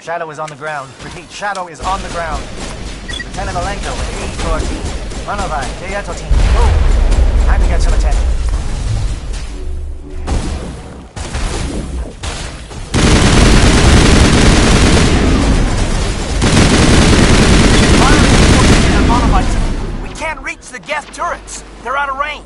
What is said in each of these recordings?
Shadow is on the ground. Repeat, Shadow is on the ground. Lieutenant Alenko with 84 team. Runovai, Kayeto team. Move! Time to get some attention. We can't reach the gas turrets. They're out of range.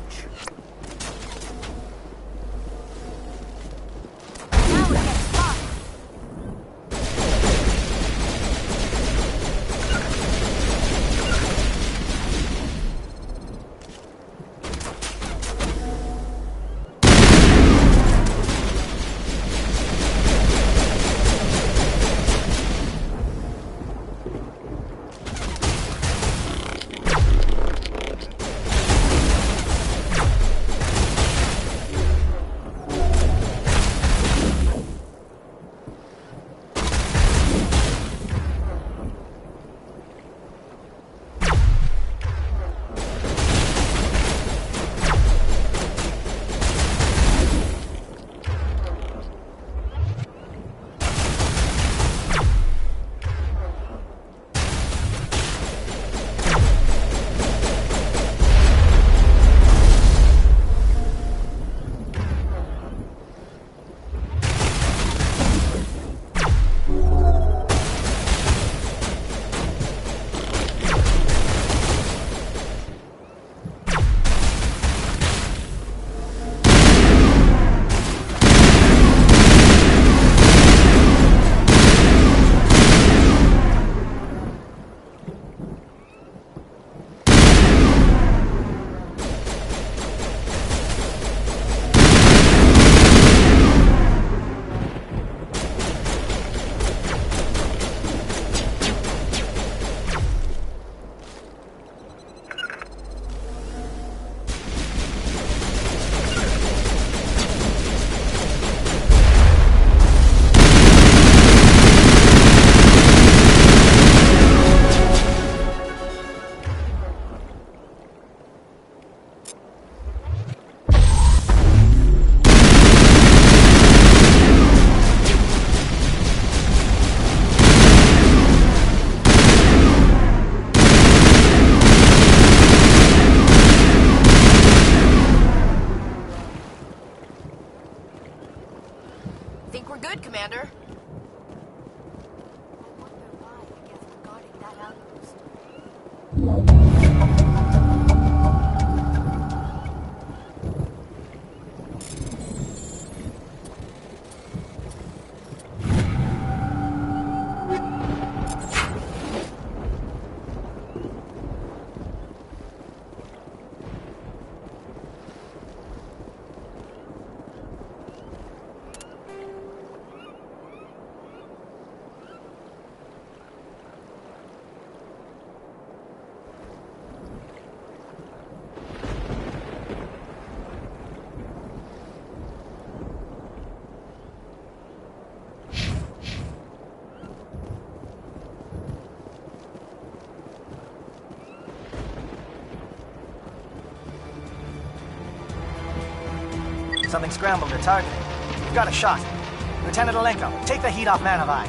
Think we're good, Commander. Something scrambled their targeting. We've got a shot. Lieutenant Alenko, take the heat off Manavai.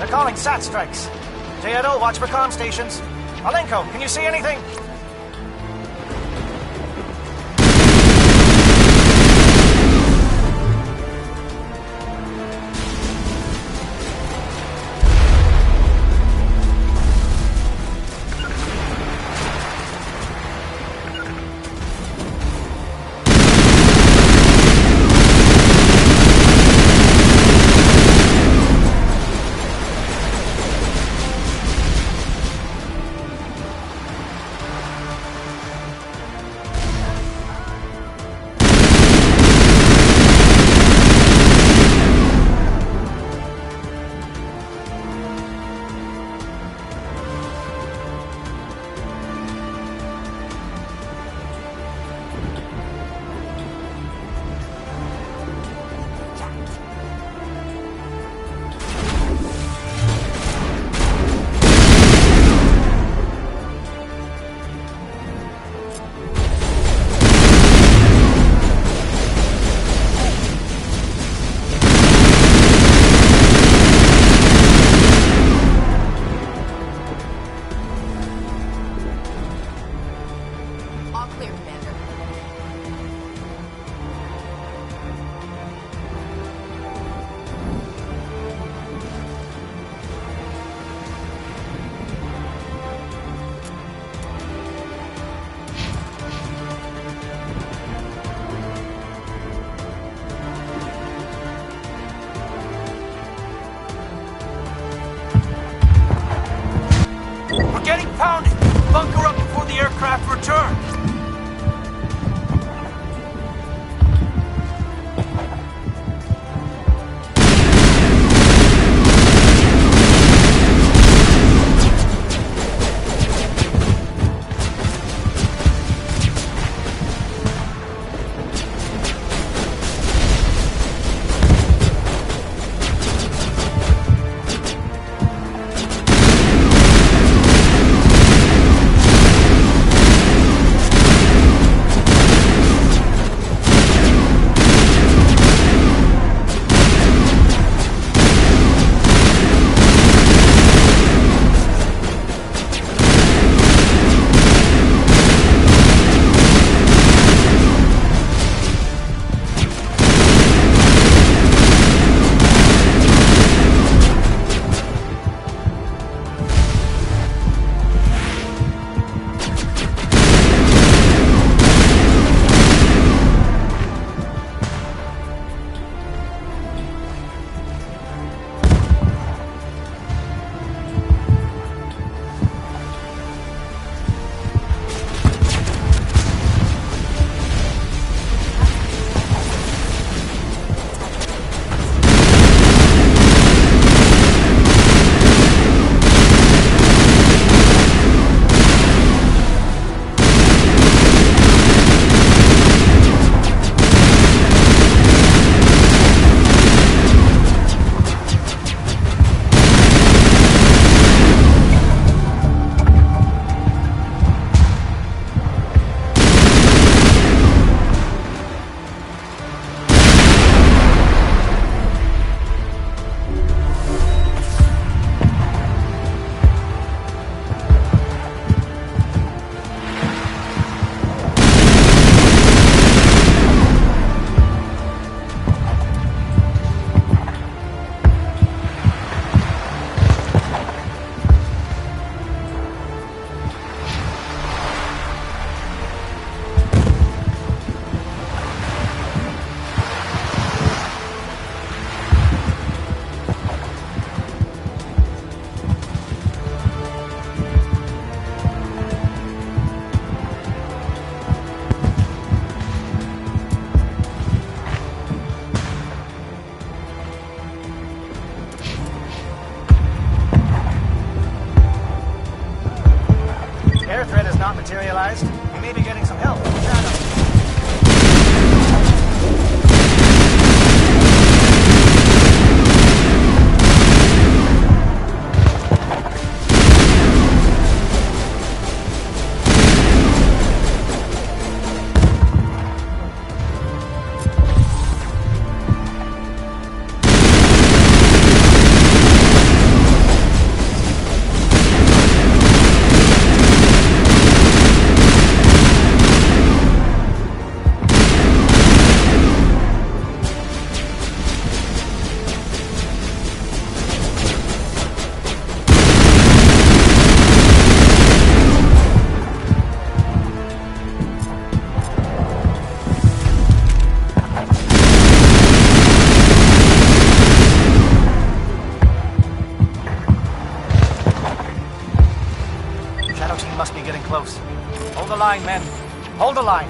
They're calling SAT strikes. J-Edo, watch for comm stations. Alenko, can you see anything? All clear, Commander. We're getting pounded! Bunker up before the aircraft return! Air threat has not materialized. We may be getting some help. Shadow. Hold the line, men. Hold the line.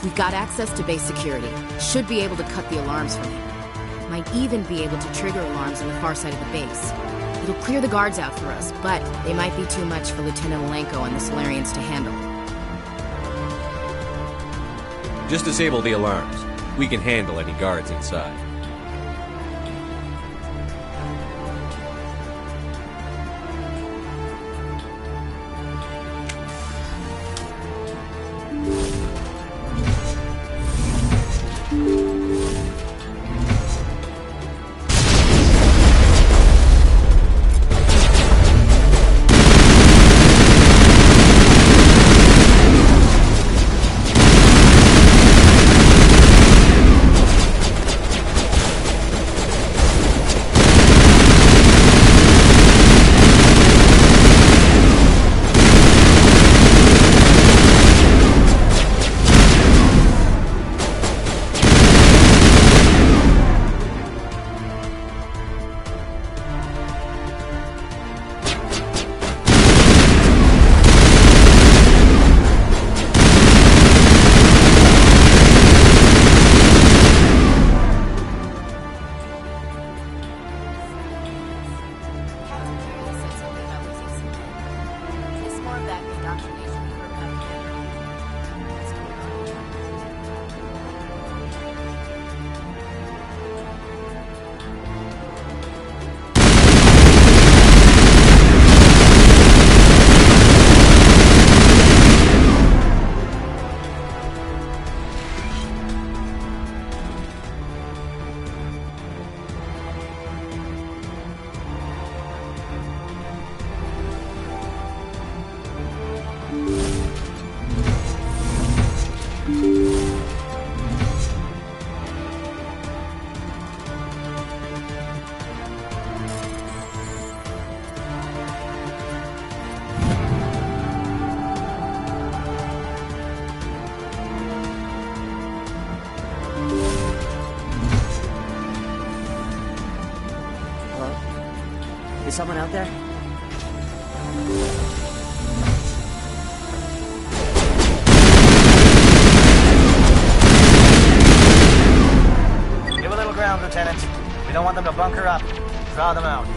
We got access to base security. Should be able to cut the alarms from it. Might even be able to trigger alarms on the far side of the base. It'll clear the guards out for us, but they might be too much for Lieutenant Malenko and the Solarians to handle. Just disable the alarms. We can handle any guards inside. Is someone out there? Give a little ground, Lieutenant. We don't want them to bunker up. Draw them out.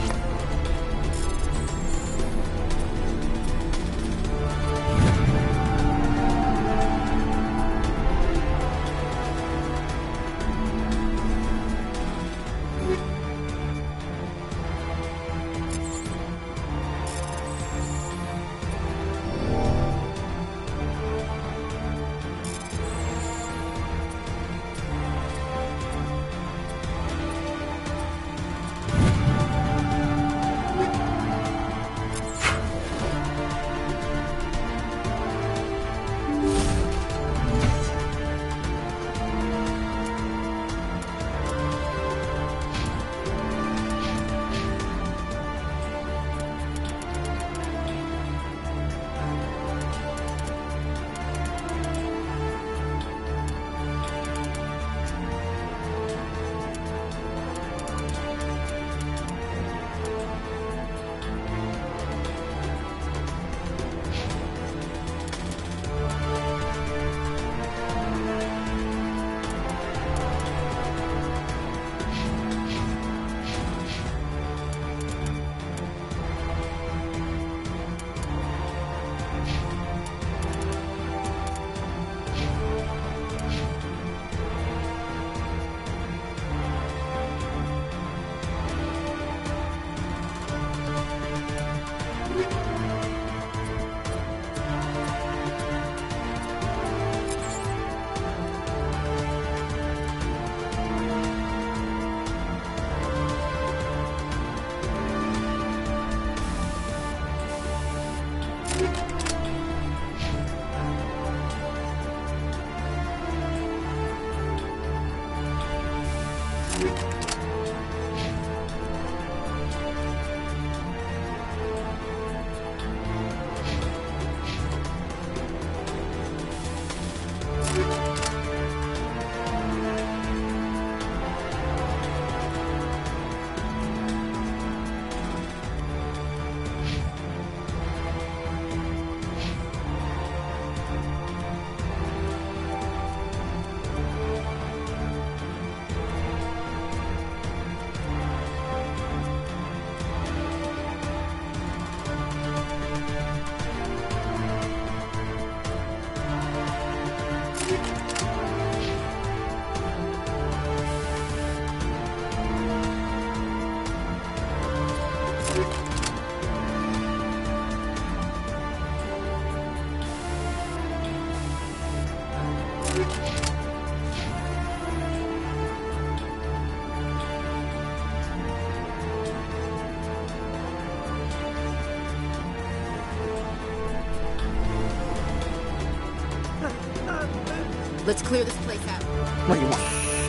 Let's clear this place out. What do you want?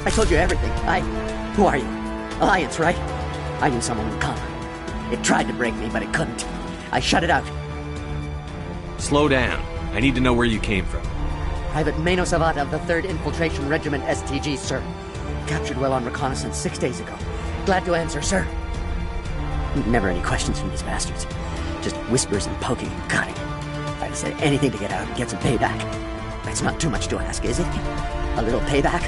I told you everything. Who are you? Alliance, right? I knew someone would come. It tried to break me, but it couldn't. I shut it out. Slow down. I need to know where you came from. Private Mano Savat of the 3rd Infiltration Regiment STG, sir. Captured while on reconnaissance 6 days ago. Glad to answer, sir. Never any questions from these bastards. Just whispers and poking and cutting. I'd have said anything to get out and get some payback. That's not too much to ask, is it? A little payback?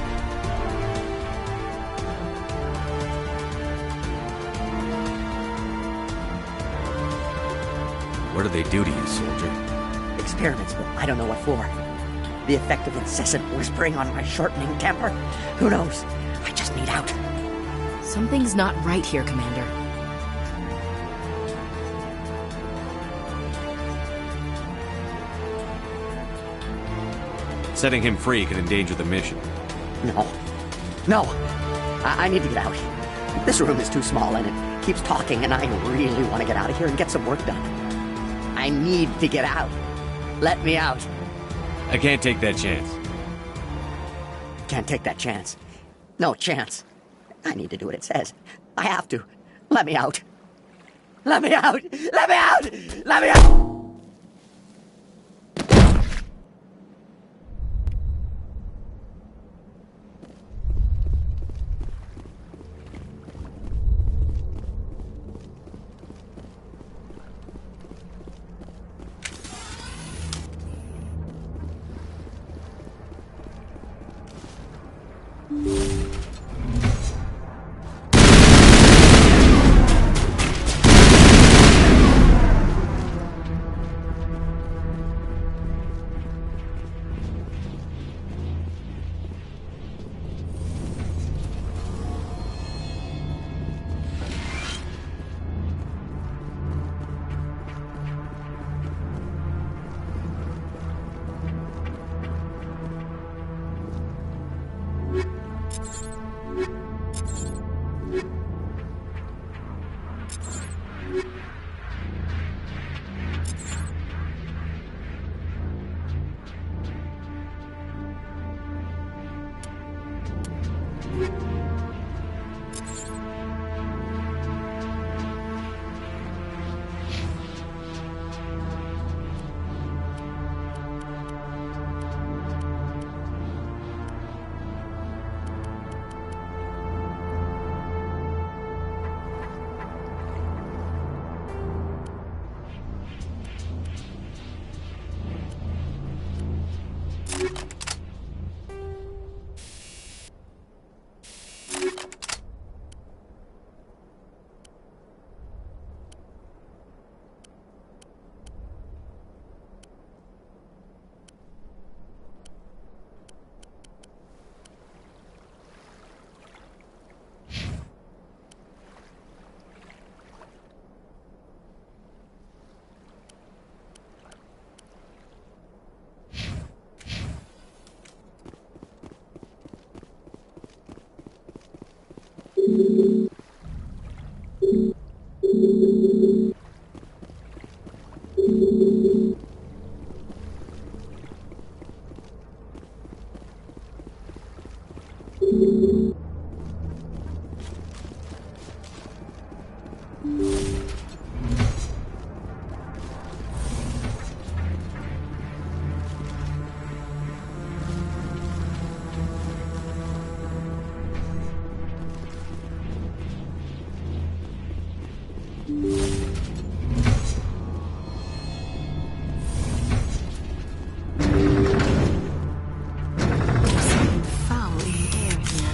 What do they do to you, soldier? Experiments, but I don't know what for. The effect of incessant whispering on my shortening temper? Who knows? I just need out. Something's not right here, Commander. Setting him free could endanger the mission. No. I need to get out. This room is too small and it keeps talking and I really want to get out of here and get some work done. I need to get out. Let me out. I can't take that chance. Can't take that chance. No chance. I need to do what it says. I have to. Let me out. Let me out! Let me out! Let me out! There's something foul in the air here.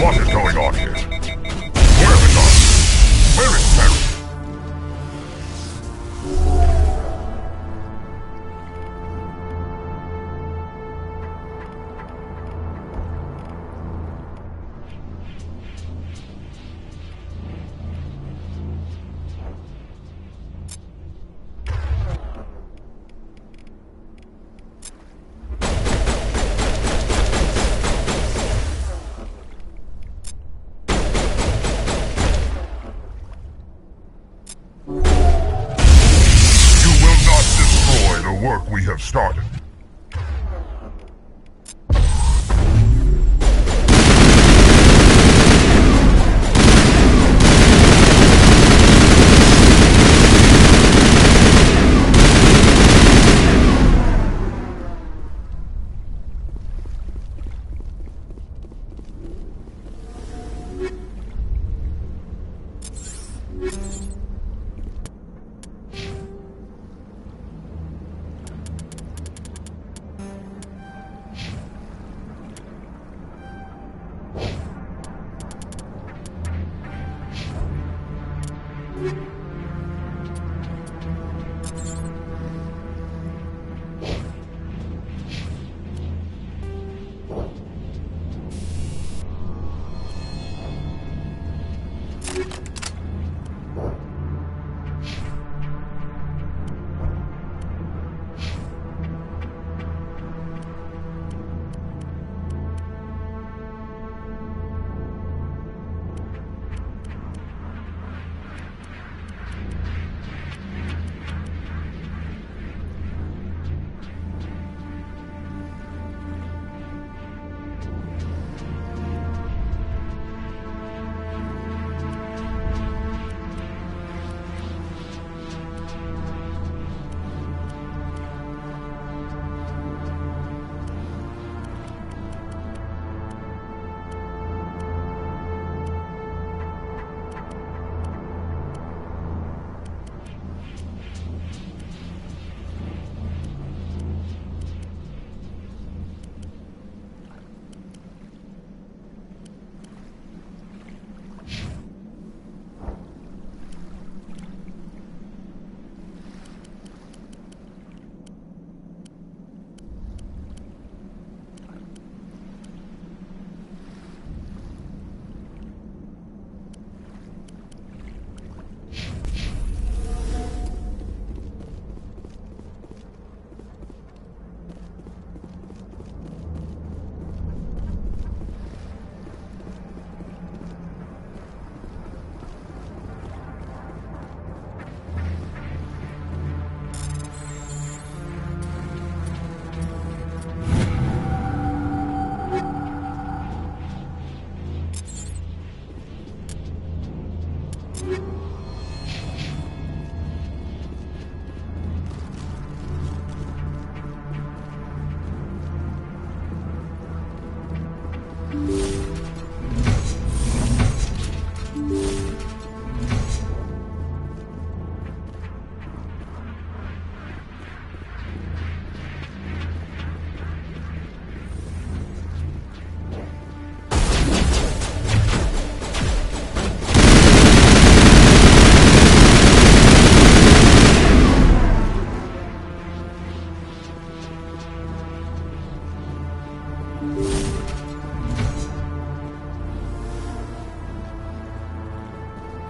What is going on here? Where have it gone? Where is Terry? You will not destroy the work we have started.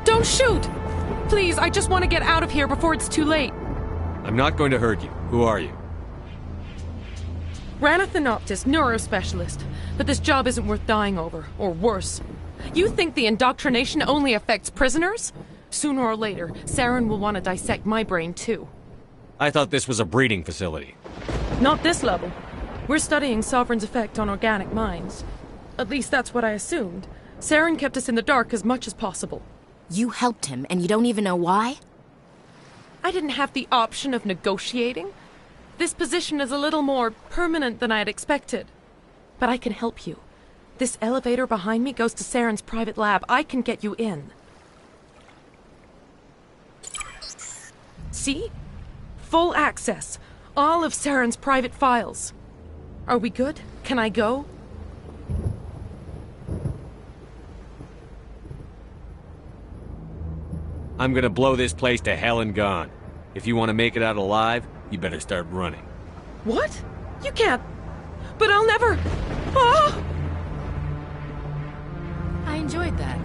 Don't shoot! Please, I just want to get out of here before it's too late. I'm not going to hurt you. Who are you? Ranathanoptis, neurospecialist. But this job isn't worth dying over, or worse. You think the indoctrination only affects prisoners? Sooner or later, Saren will want to dissect my brain too. I thought this was a breeding facility. Not this level. We're studying Sovereign's effect on organic minds. At least that's what I assumed. Saren kept us in the dark as much as possible. You helped him, and you don't even know why? I didn't have the option of negotiating. This position is a little more permanent than I had expected. But I can help you. This elevator behind me goes to Saren's private lab. I can get you in. See? Full access. All of Saren's private files. Are we good? Can I go? I'm gonna blow this place to hell and gone. If you want to make it out alive, you better start running. What? You can't. But I'll never. Ah! I enjoyed that.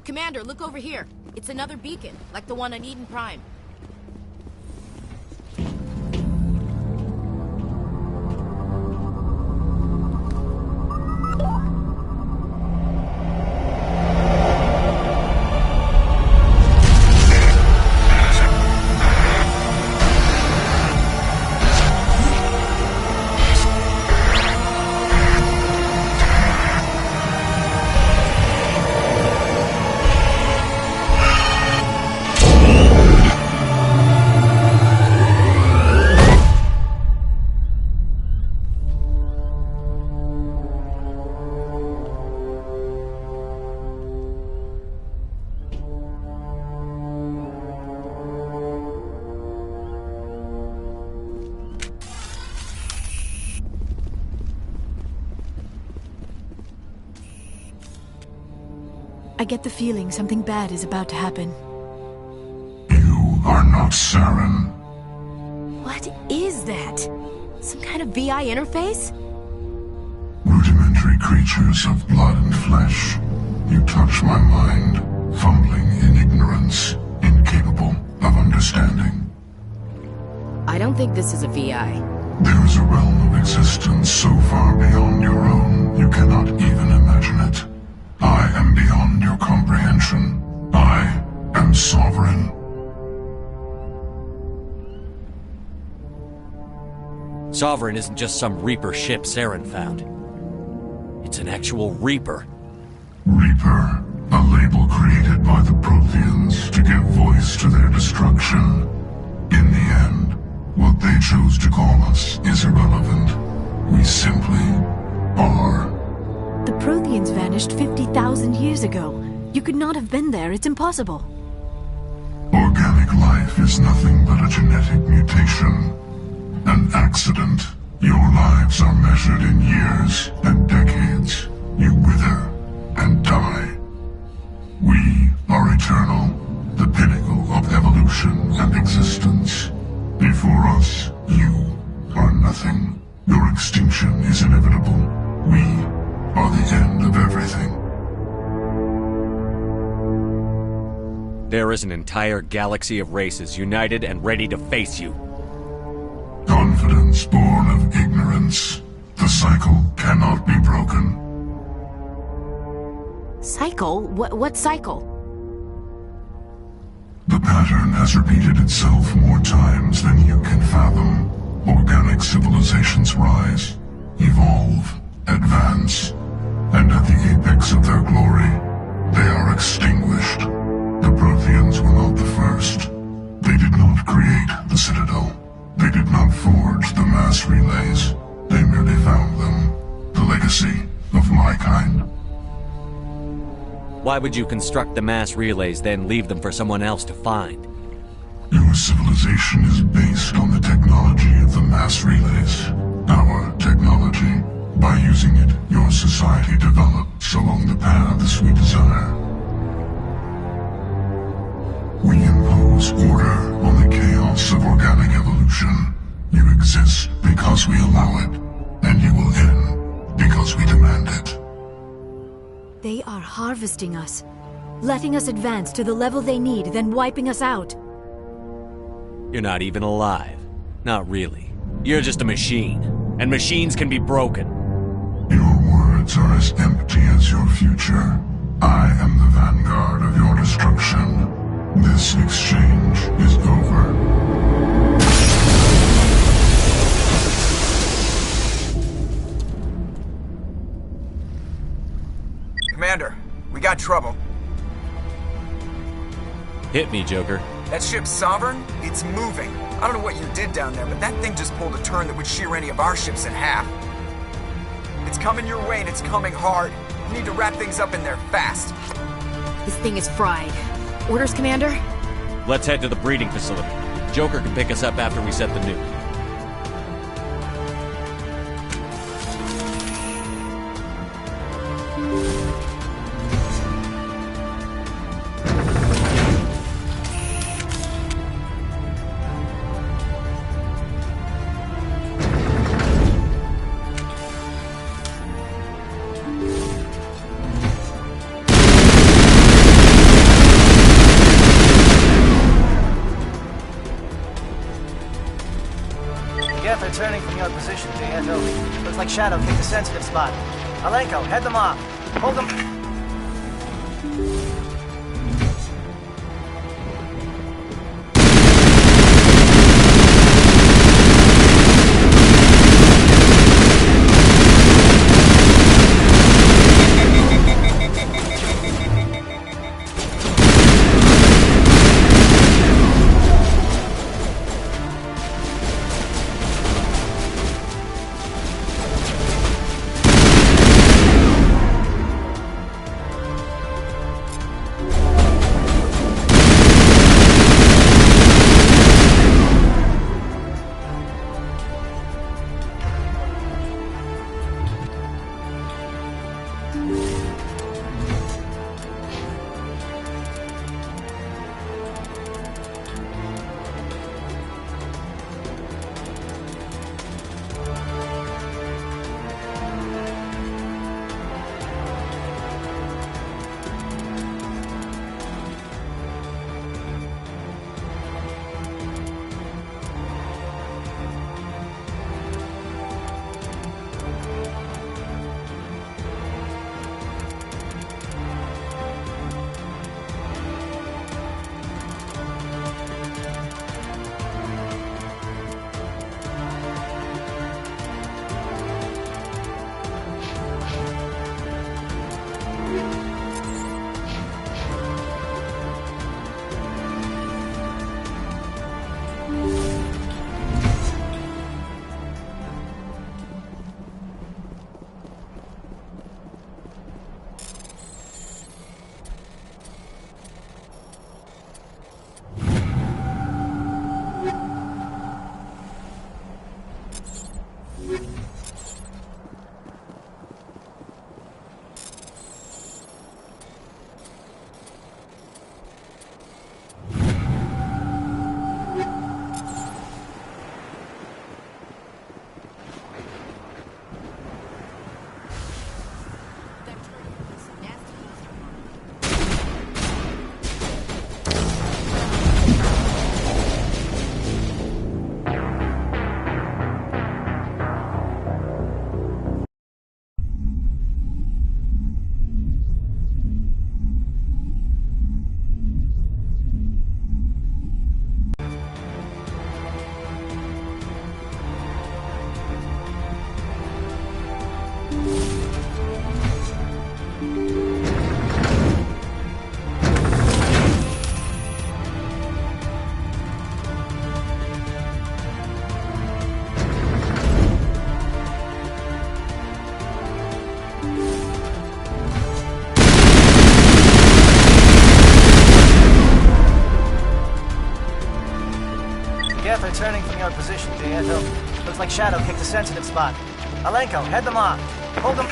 Commander, look over here. It's another beacon, like the one on Eden Prime. I get the feeling something bad is about to happen. You are not Saren. What is that? Some kind of VI interface? Rudimentary creatures of blood and flesh. You touch my mind, fumbling in ignorance, incapable of understanding. I don't think this is a VI. There is a realm of existence so far beyond your own, you cannot even imagine it. I am beyond your comprehension. I am sovereign. Sovereign isn't just some Reaper ship Saren found. It's an actual Reaper. Reaper, a label created by the Protheans to give voice to their destruction. In the end, what they chose to call us is irrelevant. We simply are. The Protheans vanished 50,000 years ago. You could not have been there. It's impossible. Organic life is nothing but a genetic mutation. An accident. Your lives are measured in years and decades. You wither and die. We are eternal, the pinnacle of evolution and existence. Before us, you are nothing. Your extinction is inevitable. We are the end of everything. There is an entire galaxy of races united and ready to face you. Confidence born of ignorance. The cycle cannot be broken. Cycle? What cycle? The pattern has repeated itself more times than you can fathom. Organic civilizations rise, evolve, advance, and at the apex of their glory, they are extinguished. The Protheans were not the first. They did not create the Citadel. They did not forge the mass relays. They merely found them. The legacy of my kind. Why would you construct the mass relays, then leave them for someone else to find? Your civilization is based on the technology of the mass relays. Our technology. By using it, your society develops along the paths we desire. We impose order on the chaos of organic evolution. You exist because we allow it, and you will end because we demand it. They are harvesting us, letting us advance to the level they need, then wiping us out. You're not even alive. Not really. You're just a machine, and machines can be broken. Your words are as empty as your future. I am the vanguard of your destruction. This exchange is over. Commander, we got trouble. Hit me, Joker. That ship Sovereign, it's moving. I don't know what you did down there, but that thing just pulled a turn that would shear any of our ships in half. It's coming your way and it's coming hard. You need to wrap things up in there fast. This thing is fried. Orders, Commander? Let's head to the breeding facility. Joker can pick us up after we set the nuke. Geth are turning from your position, Prieto. Looks like Shadow picked a sensitive spot. Alenko, head them off. Hold them. returning from your position, Dieto. Looks like Shadow kicked a sensitive spot. Alenko, head them off. Hold them...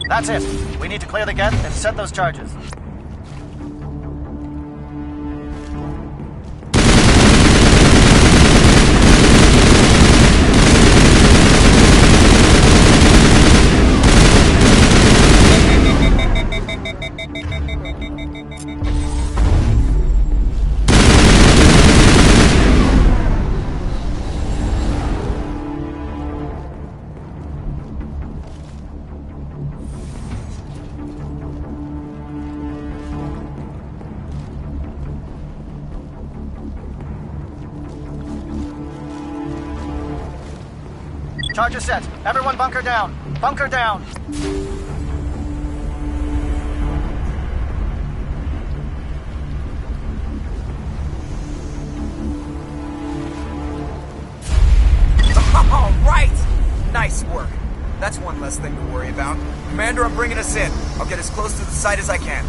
That's it. We need to clear the gate and set those charges. Charge is set. Everyone bunker down. Bunker down. All right! Nice work. That's one less thing to worry about. Commander, I'm bringing us in. I'll get as close to the site as I can.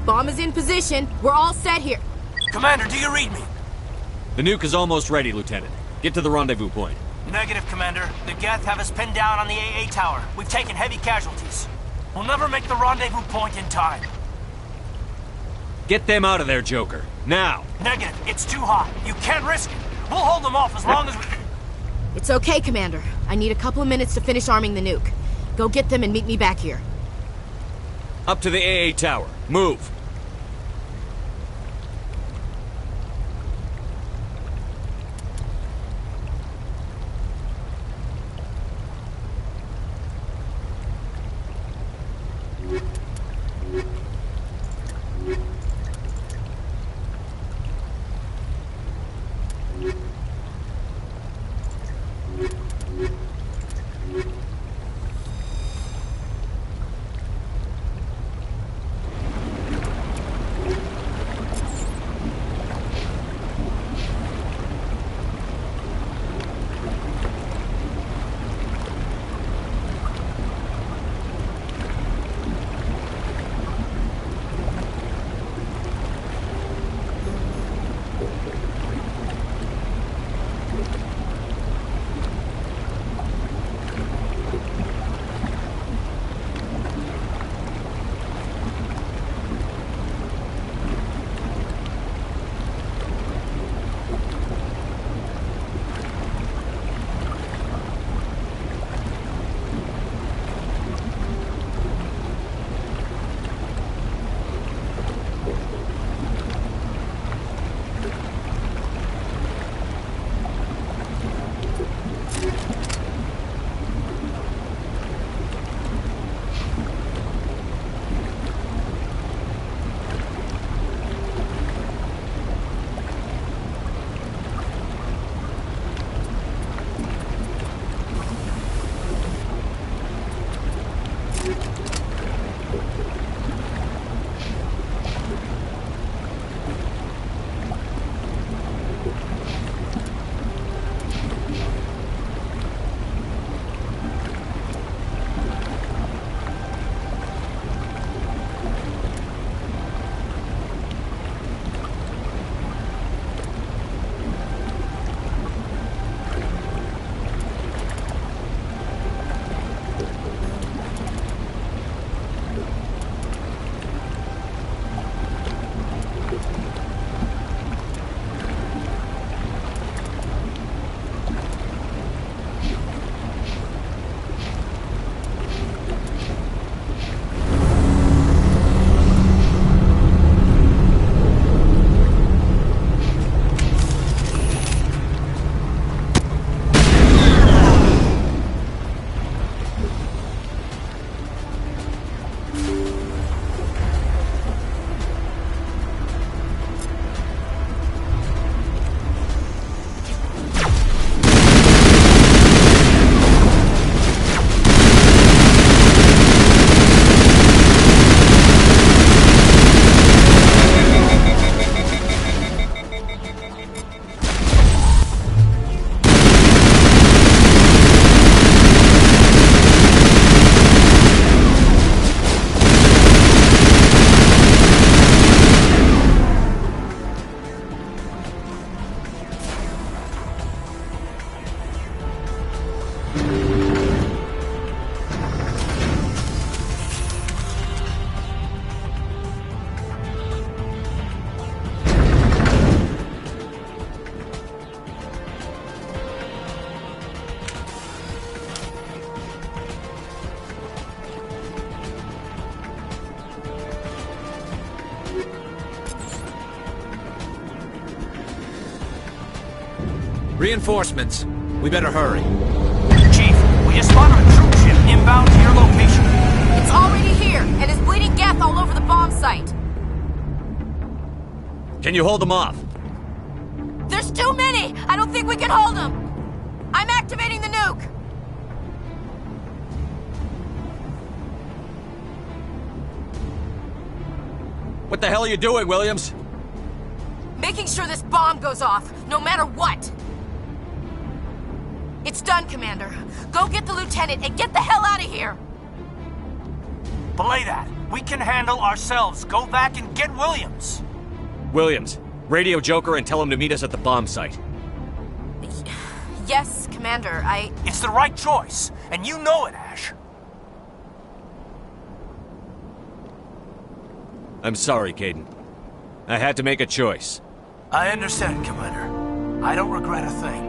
Bomb is in position. We're all set here. Commander, do you read me? The nuke is almost ready, Lieutenant. Get to the rendezvous point. Negative, Commander. The Geth have us pinned down on the AA tower. We've taken heavy casualties. We'll never make the rendezvous point in time. Get them out of there, Joker. Now! Negative. It's too hot. You can't risk it. We'll hold them off as long as we... It's okay, Commander. I need a couple of minutes to finish arming the nuke. Go get them and meet me back here. Up to the AA tower. Move! Reinforcements. We better hurry. Chief, we just spotted a troop ship inbound to your location. It's already here, and is bleeding Geth all over the bomb site. Can you hold them off? There's too many! I don't think we can hold them! I'm activating the nuke! What the hell are you doing, Williams? Making sure this bomb goes off, no matter what! It's done, Commander. Go get the lieutenant and get the hell out of here! Belay that. We can handle ourselves. Go back and get Williams. Williams, radio Joker and tell him to meet us at the bomb site. Yes, Commander, It's the right choice, and you know it, Ash. I'm sorry, Caden. I had to make a choice. I understand, Commander. I don't regret a thing.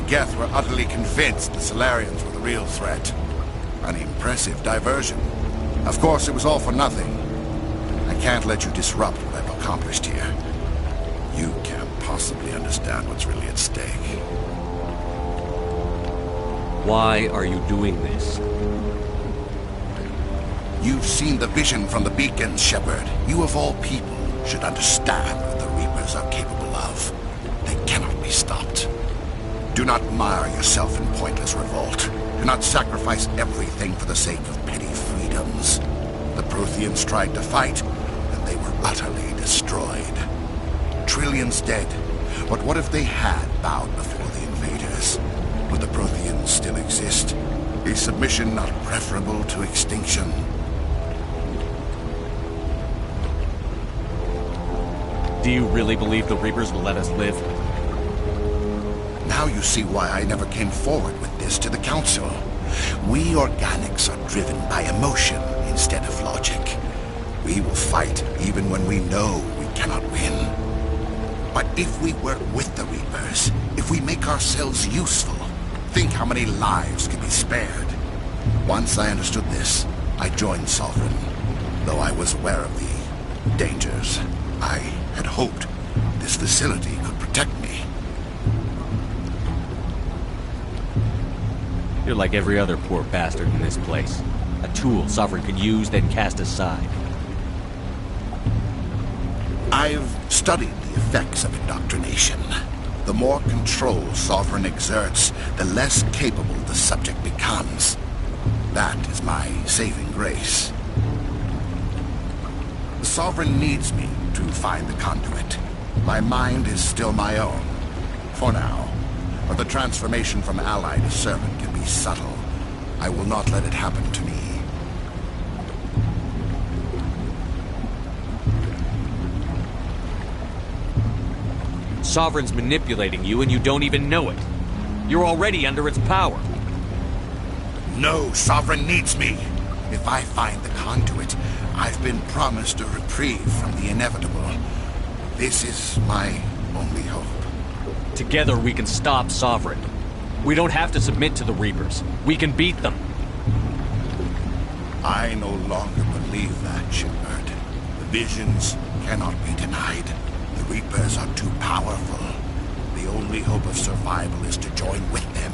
Geth were utterly convinced the Solarians were the real threat. An impressive diversion. Of course, it was all for nothing. I can't let you disrupt what I've accomplished here. You can't possibly understand what's really at stake. Why are you doing this? You've seen the vision from the beacons, Shepard. You of all people should understand what the Reapers are capable of. They cannot be stopped. Do not mire yourself in pointless revolt. Do not sacrifice everything for the sake of petty freedoms. The Protheans tried to fight, and they were utterly destroyed. Trillions dead. But what if they had bowed before the invaders? Would the Protheans still exist? Is submission not preferable to extinction? Do you really believe the Reapers will let us live? Now you see why I never came forward with this to the Council. We organics are driven by emotion instead of logic. We will fight even when we know we cannot win. But if we work with the Reapers, if we make ourselves useful, think how many lives can be spared. Once I understood this, I joined Sovereign. Though I was aware of the dangers, I had hoped this facility could protect me. You're like every other poor bastard in this place. A tool Sovereign could use, then cast aside. I've studied the effects of indoctrination. The more control Sovereign exerts, the less capable the subject becomes. That is my saving grace. The Sovereign needs me to find the conduit. My mind is still my own, for now. But the transformation from ally to servant can be subtle. I will not let it happen to me. Sovereign's manipulating you and you don't even know it. You're already under its power. No, Sovereign needs me. If I find the conduit, I've been promised a reprieve from the inevitable. This is my only hope. Together we can stop Sovereign. We don't have to submit to the Reapers. We can beat them. I no longer believe that, Shepard. The visions cannot be denied. The Reapers are too powerful. The only hope of survival is to join with them.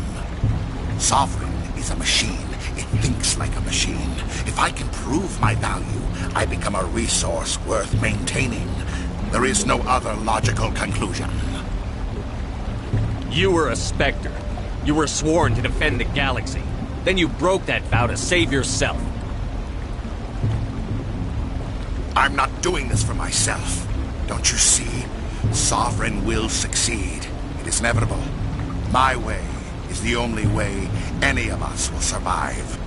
Sovereign is a machine. It thinks like a machine. If I can prove my value, I become a resource worth maintaining. There is no other logical conclusion. You were a Spectre. You were sworn to defend the galaxy. Then you broke that vow to save yourself. I'm not doing this for myself. Don't you see? Sovereign will succeed. It is inevitable. My way is the only way any of us will survive.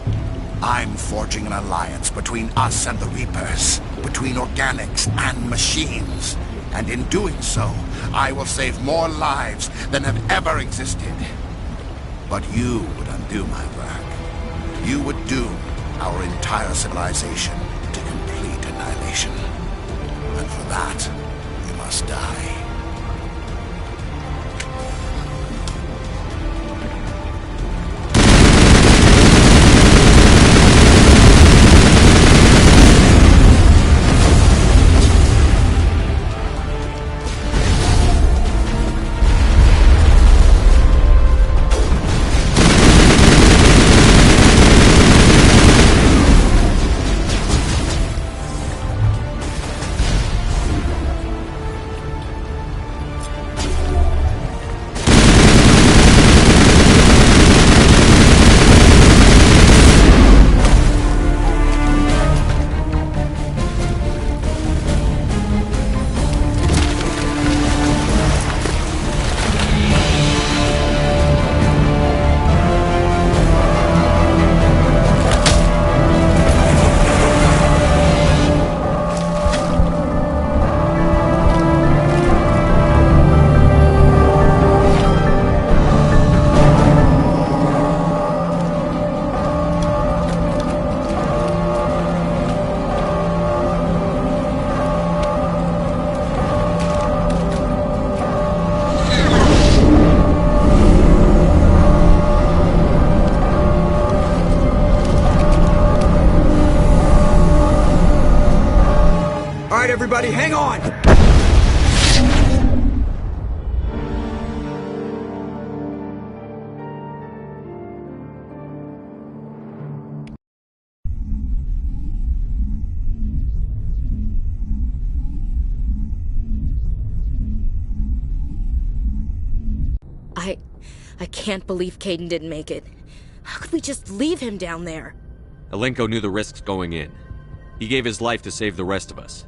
I'm forging an alliance between us and the Reapers, between organics and machines. And in doing so, I will save more lives than have ever existed. But you would undo my work. You would doom our entire civilization to complete annihilation. And for that, you must die. Everybody, hang on! I can't believe Caden didn't make it. How could we just leave him down there? Alenko knew the risks going in. He gave his life to save the rest of us.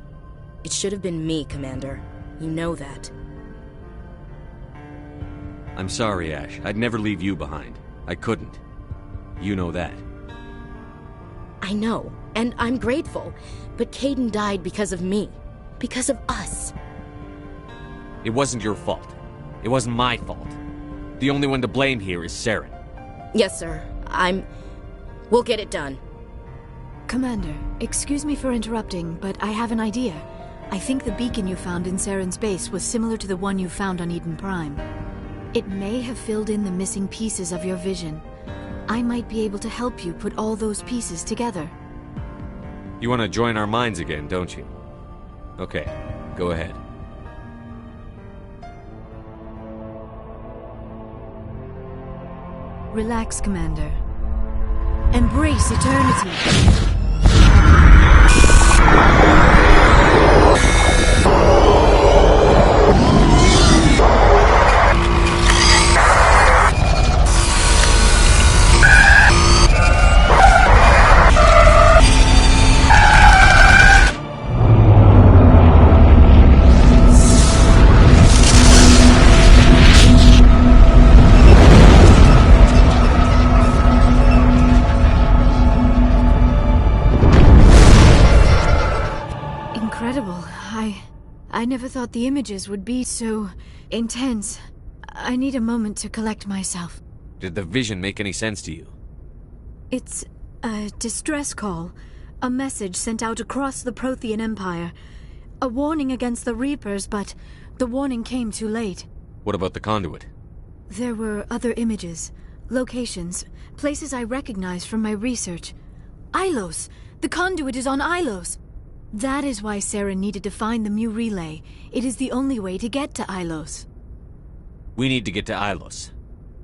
It should have been me, Commander. You know that. I'm sorry, Ash. I'd never leave you behind. I couldn't. You know that. I know, and I'm grateful. But Caden died because of me. Because of us. It wasn't your fault. It wasn't my fault. The only one to blame here is Saren. Yes, sir. We'll get it done. Commander, excuse me for interrupting, but I have an idea. I think the beacon you found in Saren's base was similar to the one you found on Eden Prime. It may have filled in the missing pieces of your vision. I might be able to help you put all those pieces together. You want to join our minds again, don't you? Okay, go ahead. Relax, Commander. Embrace eternity. Incredible. I never thought the images would be so intense. I need a moment to collect myself. Did the vision make any sense to you? It's a distress call. A message sent out across the Prothean Empire. A warning against the Reapers, but the warning came too late. What about the conduit? There were other images, locations, places I recognized from my research. Ilos! The conduit is on Ilos! That is why Saren needed to find the Mu relay. It is the only way to get to Ilos. We need to get to Ilos.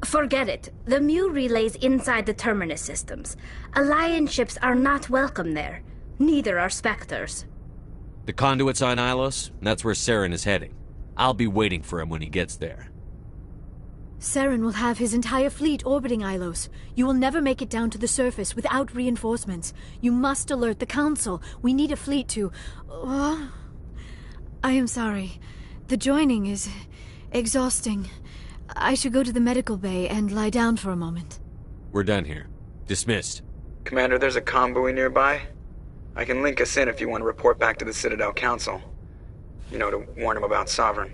Forget it. The Mu relay's inside the Terminus systems. Alliance ships are not welcome there. Neither are Spectres. The conduit's on Ilos, and that's where Saren is heading. I'll be waiting for him when he gets there. Saren will have his entire fleet orbiting Ilos. You will never make it down to the surface without reinforcements. You must alert the Council. We need a fleet to... I am sorry. The joining is exhausting. I should go to the medical bay and lie down for a moment. We're done here. Dismissed. Commander, there's a convoy nearby. I can link us in if you want to report back to the Citadel Council. You know, to warn them about Sovereign.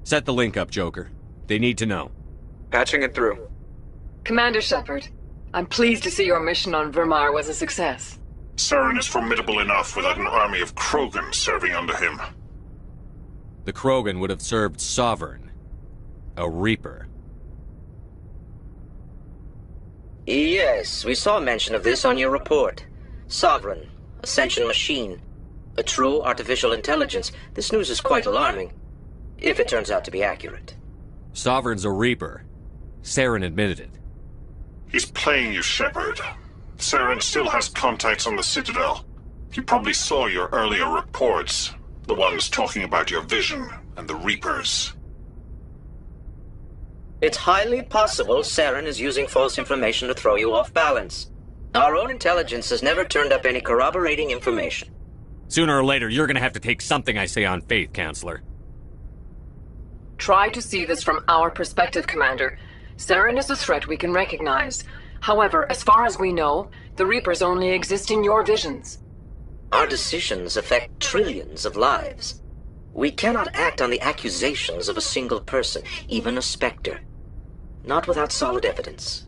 Set the link up, Joker. They need to know. Patching it through. Commander Shepard, I'm pleased to see your mission on Vermar was a success. Saren is formidable enough without an army of Krogan serving under him. The Krogan would have served Sovereign. A Reaper. Yes, we saw mention of this on your report. Sovereign, Ascension machine, a true artificial intelligence. This news is quite alarming, if it turns out to be accurate. Sovereign's a Reaper. Saren admitted it. He's playing you, Shepard. Saren still has contacts on the Citadel. He probably saw your earlier reports. The ones talking about your vision and the Reapers. It's highly possible Saren is using false information to throw you off balance. Our own intelligence has never turned up any corroborating information. Sooner or later, you're gonna have to take something I say on faith, Counselor. Try to see this from our perspective, Commander. Saren is a threat we can recognize. However, as far as we know, the Reapers only exist in your visions. Our decisions affect trillions of lives. We cannot act on the accusations of a single person, even a Spectre. Not without solid evidence.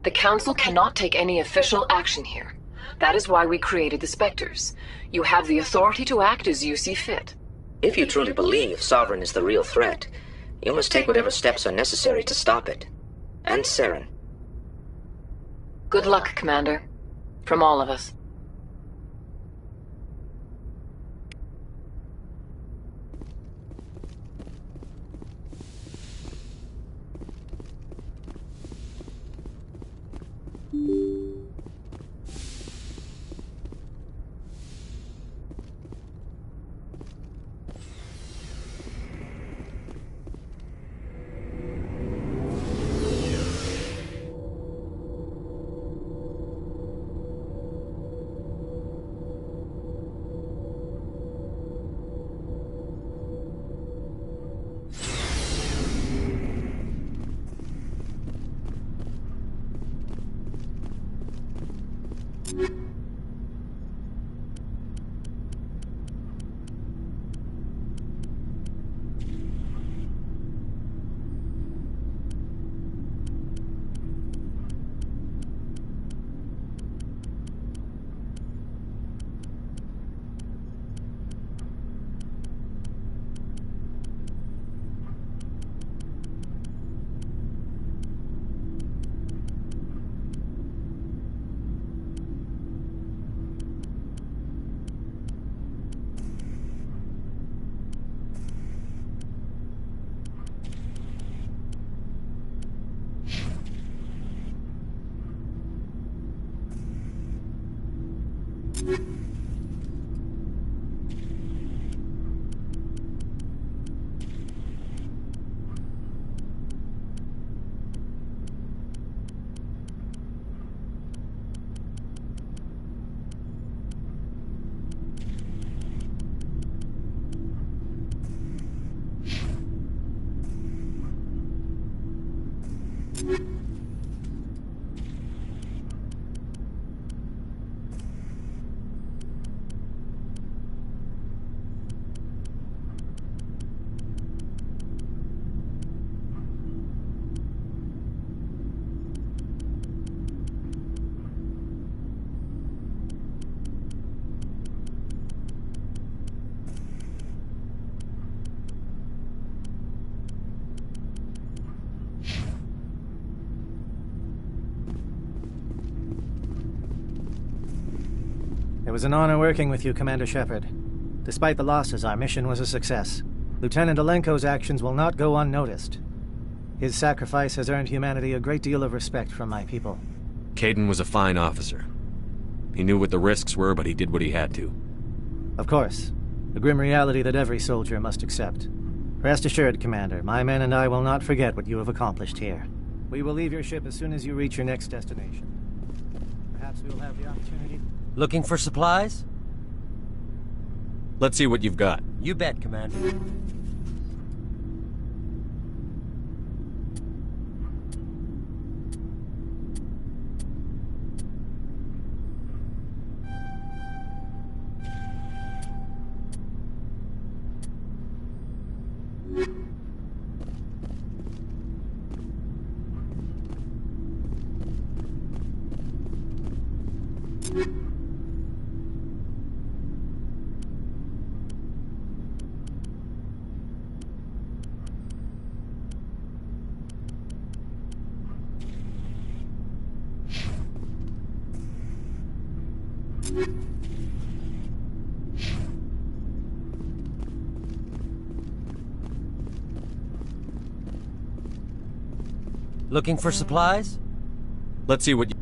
The Council cannot take any official action here. That is why we created the Spectres. You have the authority to act as you see fit. If you truly believe Sovereign is the real threat, you must take whatever steps are necessary to stop it. And Saren. Good luck, Commander. From all of us. It was an honor working with you, Commander Shepard. Despite the losses, our mission was a success. Lieutenant Alenko's actions will not go unnoticed. His sacrifice has earned humanity a great deal of respect from my people. Caden was a fine officer. He knew what the risks were, but he did what he had to. Of course. A grim reality that every soldier must accept. Rest assured, Commander, my men and I will not forget what you have accomplished here. We will leave your ship as soon as you reach your next destination. Perhaps we will have the opportunity... Looking for supplies? Let's see what you've got. You bet, Commander. Looking for supplies? Let's see what you...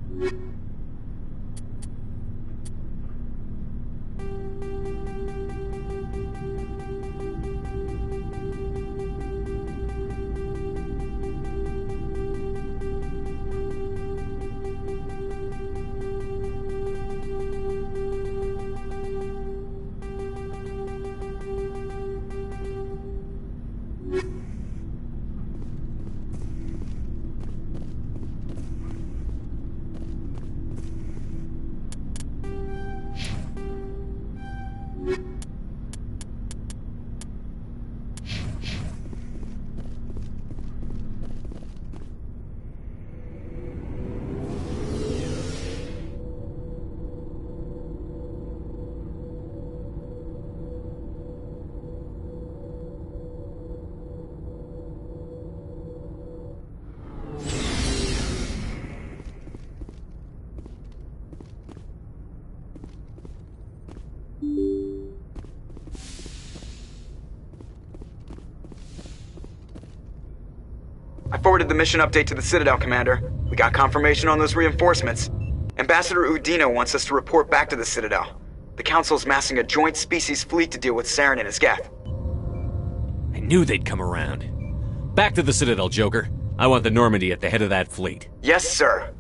I forwarded the mission update to the Citadel, Commander. We got confirmation on those reinforcements. Ambassador Udina wants us to report back to the Citadel. The Council's massing a joint species fleet to deal with Saren and his Geth. I knew they'd come around. Back to the Citadel, Joker. I want the Normandy at the head of that fleet. Yes, sir.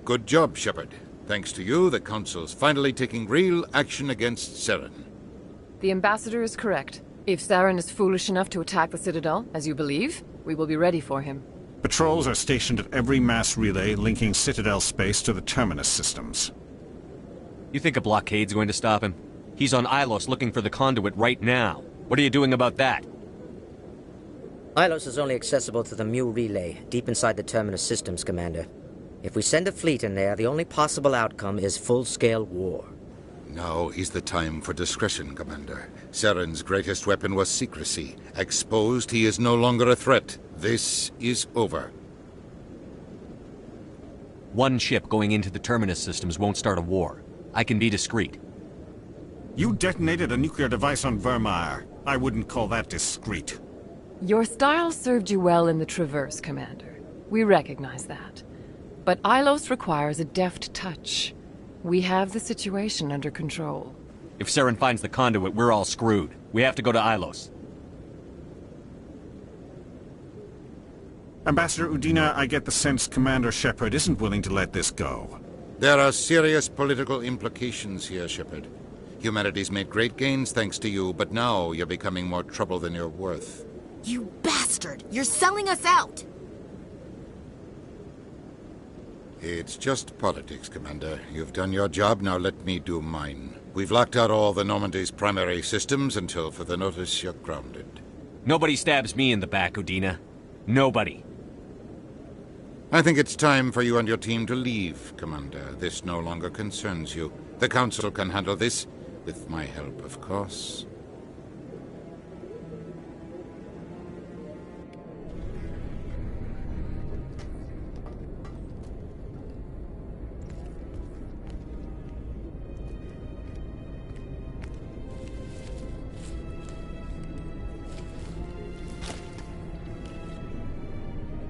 Good job, Shepard. Thanks to you, the Council's finally taking real action against Saren. The Ambassador is correct. If Saren is foolish enough to attack the Citadel, as you believe, we will be ready for him. Patrols are stationed at every mass relay linking Citadel space to the Terminus systems. You think a blockade's going to stop him? He's on Ilos looking for the conduit right now. What are you doing about that? Ilos is only accessible to the Mu relay, deep inside the Terminus systems, Commander. If we send a fleet in there, the only possible outcome is full-scale war. Now is the time for discretion, Commander. Saren's greatest weapon was secrecy. Exposed, he is no longer a threat. This is over. One ship going into the terminus systems won't start a war. I can be discreet. You detonated a nuclear device on Vermeer. I wouldn't call that discreet. Your style served you well in the Traverse, Commander. We recognize that. But Ilos requires a deft touch. We have the situation under control. If Saren finds the conduit, we're all screwed. We have to go to Ilos. Ambassador Udina, I get the sense Commander Shepard isn't willing to let this go. There are serious political implications here, Shepard. Humanity's made great gains thanks to you, but now you're becoming more trouble than you're worth. You bastard! You're selling us out! It's just politics, Commander. You've done your job, now let me do mine. We've locked out all the Normandy's primary systems until further notice you're grounded. Nobody stabs me in the back, Udina. Nobody. I think it's time for you and your team to leave, Commander. This no longer concerns you. The Council can handle this, with my help, of course.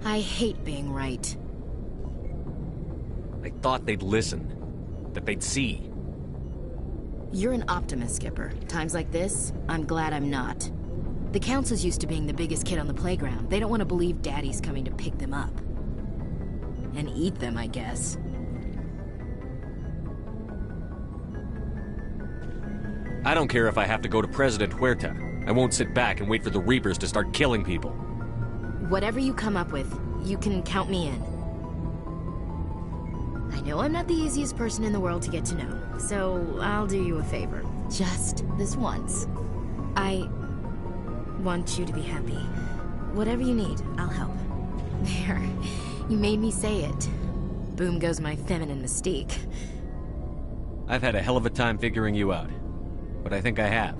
I hate being right. I thought they'd listen. That they'd see. You're an optimist, Skipper. Times like this, I'm glad I'm not. The Council's used to being the biggest kid on the playground. They don't want to believe Daddy's coming to pick them up. And eat them, I guess. I don't care if I have to go to President Huerta. I won't sit back and wait for the Reapers to start killing people. Whatever you come up with, you can count me in. I know I'm not the easiest person in the world to get to know, so I'll do you a favor. Just this once. I want you to be happy. Whatever you need, I'll help. There. You made me say it. Boom goes my feminine mystique. I've had a hell of a time figuring you out. But I think I have.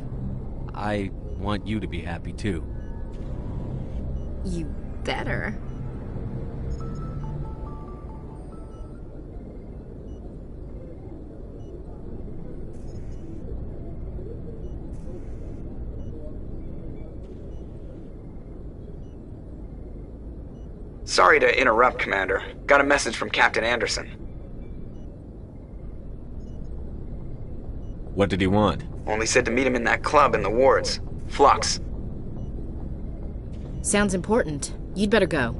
I want you to be happy too. You better. Sorry to interrupt, Commander. Got a message from Captain Anderson. What did he want? Only said to meet him in that club in the wards. Flux. Sounds important. You'd better go.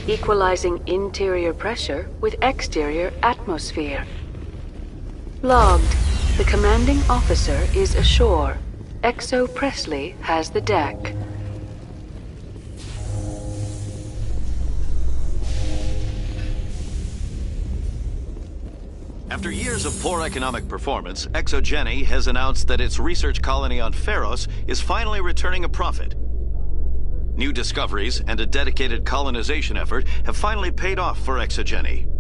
Equalizing interior pressure with exterior atmosphere. Logged. The commanding officer is ashore. Exo Presley has the deck. After years of poor economic performance, Exogeny has announced that its research colony on Pharos is finally returning a profit. New discoveries and a dedicated colonization effort have finally paid off for Exogeny.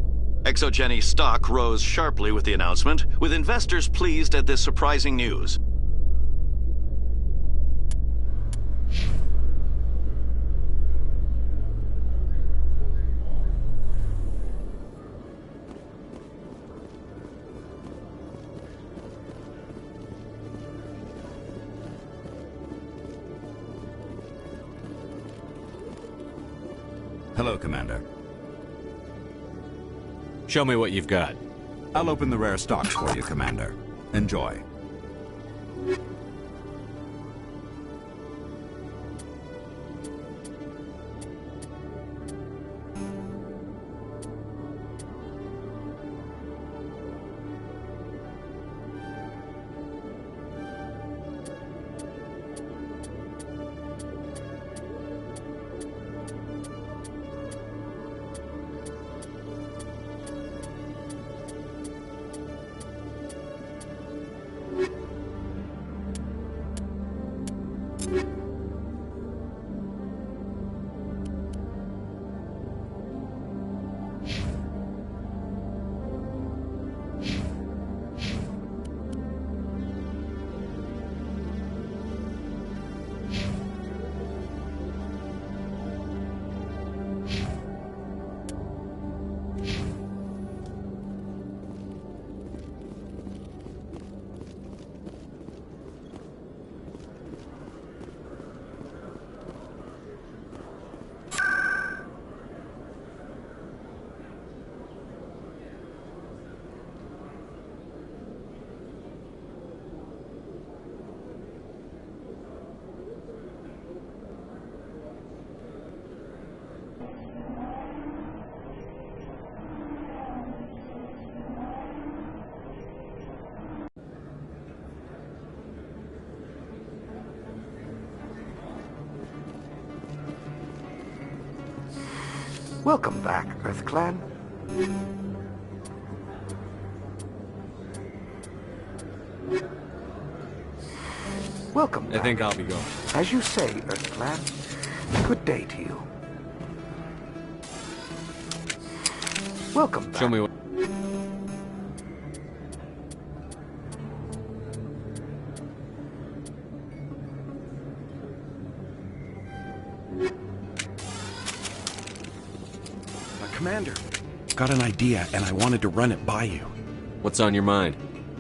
Exogeny stock rose sharply with the announcement, with investors pleased at this surprising news. Hello, Commander. Show me what you've got. I'll open the rare stocks for you, Commander. Enjoy. Welcome back, Earth Clan. Welcome back. I think I'll be going. As you say, Earth Clan. Good day to you. Welcome back. Show me what... Commander, got an idea and I wanted to run it by you. What's on your mind?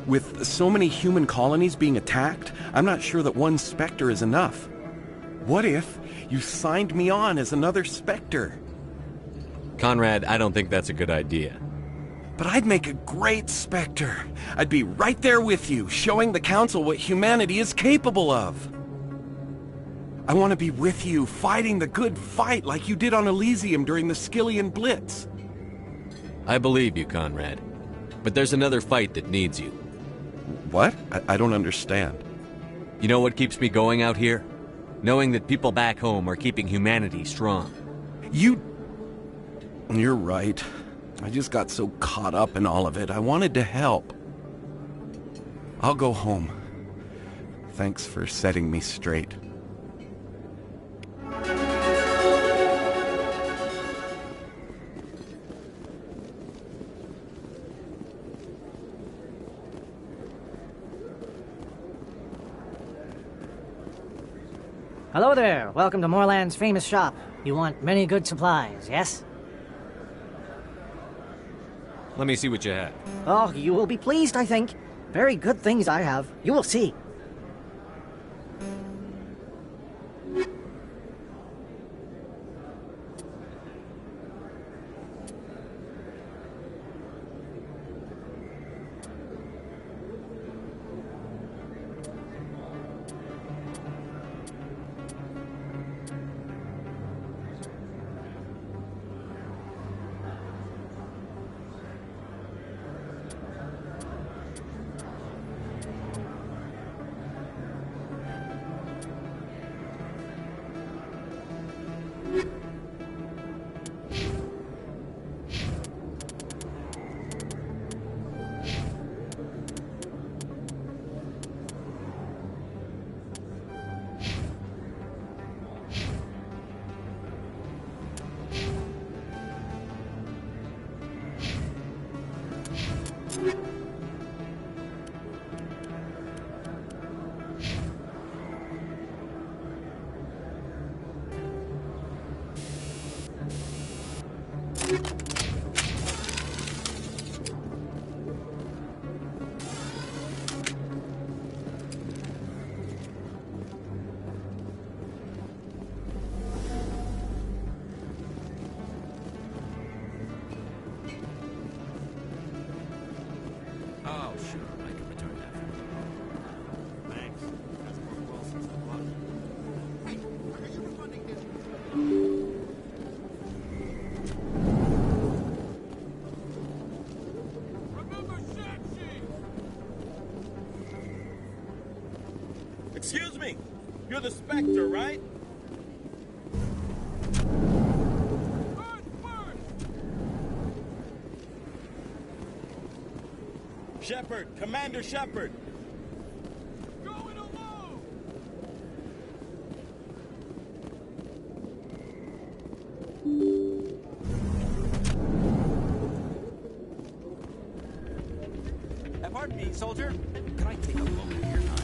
With so many human colonies being attacked, I'm not sure that one Spectre is enough. What if you signed me on as another Spectre? Conrad, I don't think that's a good idea. But I'd make a great Spectre. I'd be right there with you, showing the Council what humanity is capable of. I want to be with you, fighting the good fight like you did on Elysium during the Skillian Blitz. I believe you, Conrad. But there's another fight that needs you. What? I don't understand. You know what keeps me going out here? Knowing that people back home are keeping humanity strong. You're right. I just got so caught up in all of it. I wanted to help. I'll go home. Thanks for setting me straight. Hello there. Welcome to Moorland's famous shop. You want many good supplies, yes? Let me see what you have. Oh, you will be pleased, I think. Very good things I have. You will see. You're the Spectre, right? Shepard, Commander Shepard. Going alone. Pardon me, soldier. Can I take a moment of your time?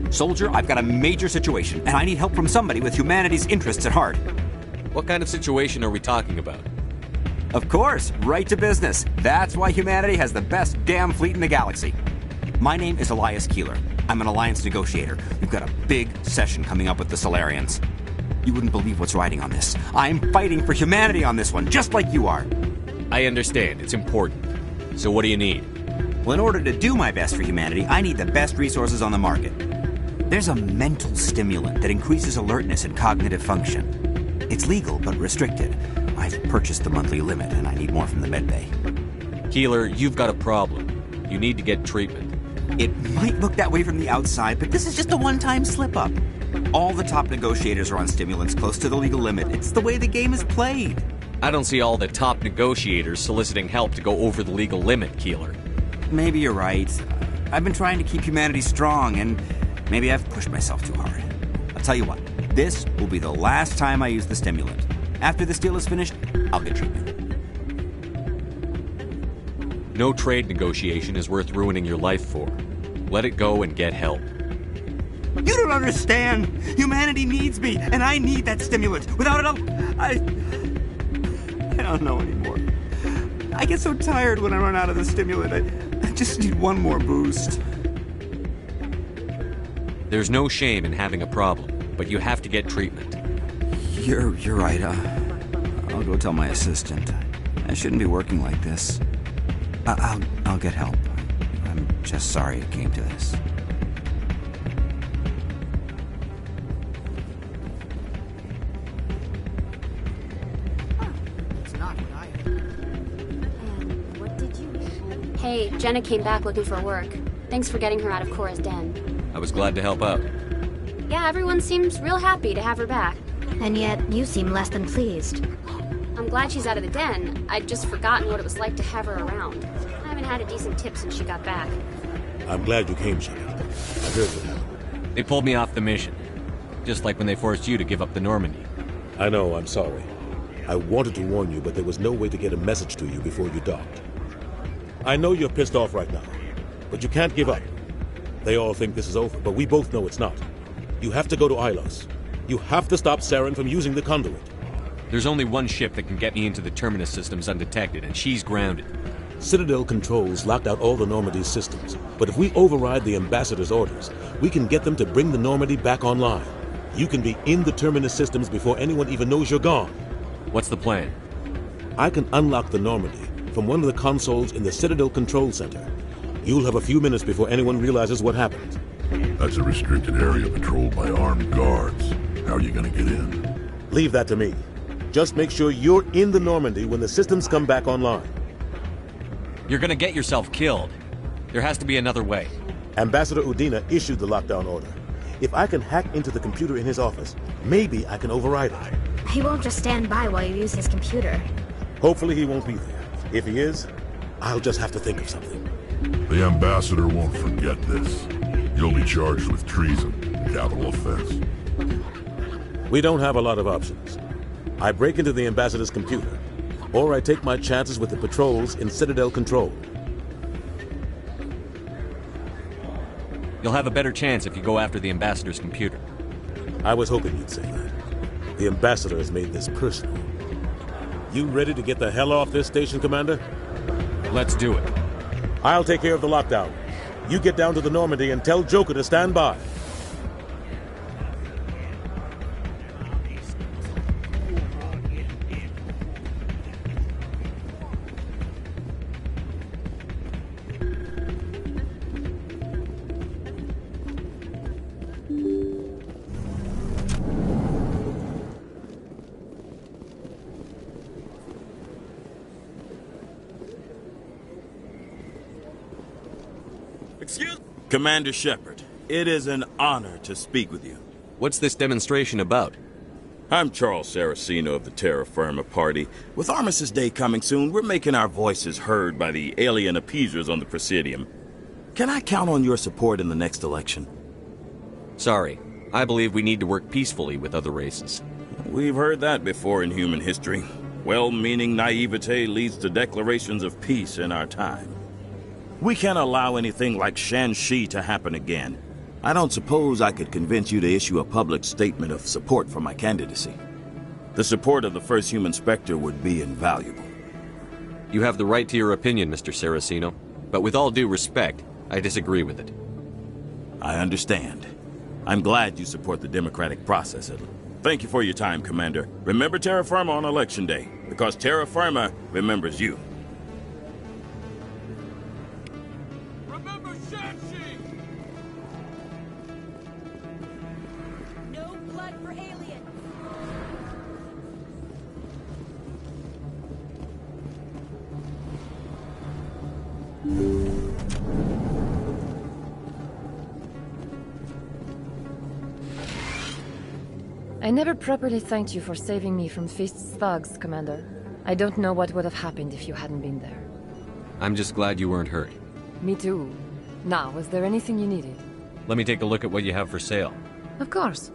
Soldier, I've got a major situation, and I need help from somebody with humanity's interests at heart. What kind of situation are we talking about? Of course, right to business. That's why humanity has the best damn fleet in the galaxy. My name is Elias Keeler. I'm an alliance negotiator. We've got a big session coming up with the Solarians. You wouldn't believe what's riding on this. I'm fighting for humanity on this one, just like you are. I understand. It's important. So what do you need? Well, in order to do my best for humanity, I need the best resources on the market. There's a mental stimulant that increases alertness and cognitive function. It's legal, but restricted. I've purchased the monthly limit, and I need more from the medbay. Keeler, you've got a problem. You need to get treatment. It might look that way from the outside, but this is just a one-time slip-up. All the top negotiators are on stimulants close to the legal limit. It's the way the game is played. I don't see all the top negotiators soliciting help to go over the legal limit, Keeler. Maybe you're right. I've been trying to keep humanity strong, and maybe I've pushed myself too hard. I'll tell you what. This will be the last time I use the stimulant. After this deal is finished, I'll get treatment. No trade negotiation is worth ruining your life for. Let it go and get help. You don't understand! Humanity needs me, and I need that stimulant. Without it, I don't know anymore. I get so tired when I run out of the stimulant. I just need one more boost. There's no shame in having a problem, but you have to get treatment. You're right. I'll go tell my assistant. I shouldn't be working like this. I'll get help. I'm just sorry it came to this. Hey, Jenna came back looking for work. Thanks for getting her out of Cora's den. I was glad to help out. Yeah, everyone seems real happy to have her back. And yet, you seem less than pleased. I'm glad she's out of the den. I'd just forgotten what it was like to have her around. I haven't had a decent tip since she got back. I'm glad you came, Shepard. I heard what happened. They pulled me off the mission. Just like when they forced you to give up the Normandy. I know, I'm sorry. I wanted to warn you, but there was no way to get a message to you before you docked. I know you're pissed off right now, but you can't give up. They all think this is over, but we both know it's not. You have to go to Ilos. You have to stop Saren from using the conduit. There's only one ship that can get me into the Terminus systems undetected, and she's grounded. Citadel controls locked out all the Normandy's systems, but if we override the Ambassador's orders, we can get them to bring the Normandy back online. You can be in the Terminus systems before anyone even knows you're gone. What's the plan? I can unlock the Normandy from one of the consoles in the Citadel Control Center. You'll have a few minutes before anyone realizes what happened. That's a restricted area patrolled by armed guards. How are you gonna get in? Leave that to me. Just make sure you're in the Normandy when the systems come back online. You're gonna get yourself killed. There has to be another way. Ambassador Udina issued the lockdown order. If I can hack into the computer in his office, maybe I can override it. He won't just stand by while you use his computer. Hopefully he won't be there. If he is, I'll just have to think of something. The Ambassador won't forget this. You'll be charged with treason, a capital offense. We don't have a lot of options. I break into the Ambassador's computer, or I take my chances with the patrols in Citadel Control. You'll have a better chance if you go after the Ambassador's computer. I was hoping you'd say that. The Ambassador has made this personal. You ready to get the hell off this station, Commander? Let's do it. I'll take care of the lockdown. You get down to the Normandy and tell Joker to stand by. Excuse? Commander Shepard, it is an honor to speak with you. What's this demonstration about? I'm Charles Saraceno of the Terra Firma Party. With Armistice Day coming soon, we're making our voices heard by the alien appeasers on the Presidium. Can I count on your support in the next election? Sorry. I believe we need to work peacefully with other races. We've heard that before in human history. Well-meaning naivete leads to declarations of peace in our time. We can't allow anything like Shanxi to happen again. I don't suppose I could convince you to issue a public statement of support for my candidacy. The support of the first human Spectre would be invaluable. You have the right to your opinion, Mr. Saraceno, but with all due respect, I disagree with it. I understand. I'm glad you support the democratic process, Edlin. Thank you for your time, Commander. Remember Terra Firma on Election Day, because Terra Firma remembers you. Remember Shanxi! No blood for aliens! I never properly thanked you for saving me from Feast's thugs, Commander. I don't know what would have happened if you hadn't been there. I'm just glad you weren't hurt. Me too. Now, was there anything you needed? Let me take a look at what you have for sale. Of course.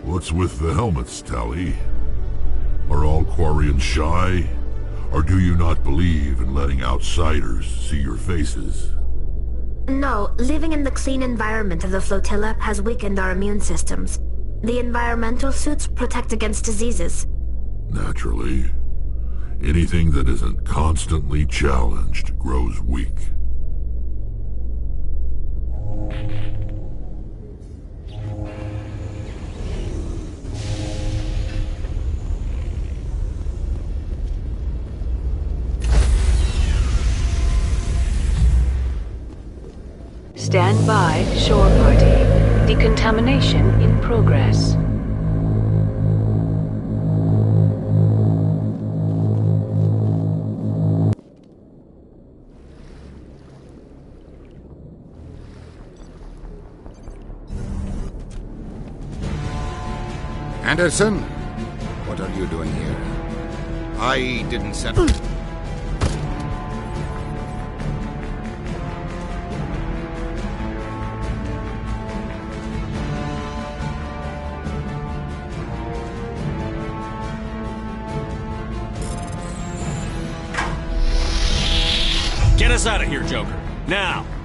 What's with the helmets, Tally? Are all Quarians shy? Or do you not believe in letting outsiders see your faces? No, living in the clean environment of the flotilla has weakened our immune systems. The environmental suits protect against diseases. Naturally. Anything that isn't constantly challenged grows weak. Stand by, shore party. Decontamination in progress. Anderson? What are you doing here? I didn't send... Get us out of here, Joker. Now!